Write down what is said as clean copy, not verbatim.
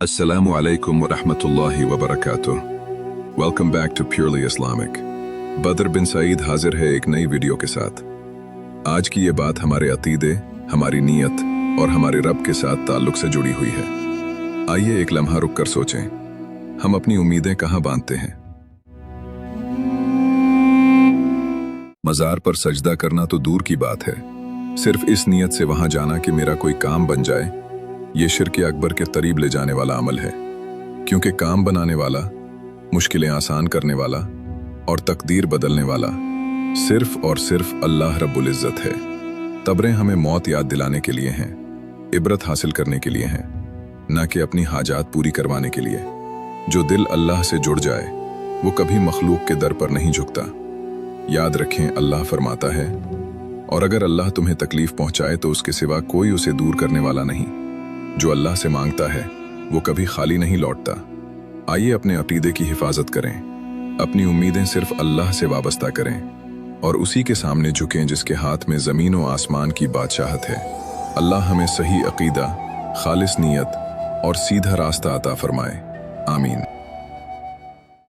Assalamu alaikum wa rahmatullahi wa barakatuh. Welcome back to Purely Islamic. बदर बिन सईद हाजिर है एक नई वीडियो के साथ। आज की ये बात हमारे अकीदे, हमारी नीयत और हमारे रब के साथ ताल्लुक से जुड़ी हुई है। आइए एक लम्हा रुक कर सोचें, हम अपनी उम्मीदें कहाँ बांधते हैं? मज़ार पर सजदा करना तो दूर की बात है, सिर्फ इस नीयत से वहां जाना कि मेरा कोई काम बन जाए, ये शिर्क अकबर के करीब ले जाने वाला अमल है। क्योंकि काम बनाने वाला, मुश्किलें आसान करने वाला और तकदीर बदलने वाला सिर्फ और सिर्फ अल्लाह रब्बुल इज़्ज़त है। कब्रें हमें मौत याद दिलाने के लिए हैं, इबरत हासिल करने के लिए हैं, ना कि अपनी हाजात पूरी करवाने के लिए। जो दिल अल्लाह से जुड़ जाए वो कभी मखलूक के दर पर नहीं झुकता। याद रखें, अल्लाह फरमाता है, और अगर अल्लाह तुम्हें तकलीफ पहुंचाए तो उसके सिवा कोई उसे दूर करने वाला नहीं। जो अल्लाह से मांगता है वो कभी खाली नहीं लौटता। आइए अपने अकीदे की हिफाजत करें, अपनी उम्मीदें सिर्फ अल्लाह से वाबस्ता करें और उसी के सामने झुकें जिसके हाथ में ज़मीन व आसमान की बादशाहत है। अल्लाह हमें सही अकीदा, खालिस नीयत और सीधा रास्ता अता फरमाए। आमीन।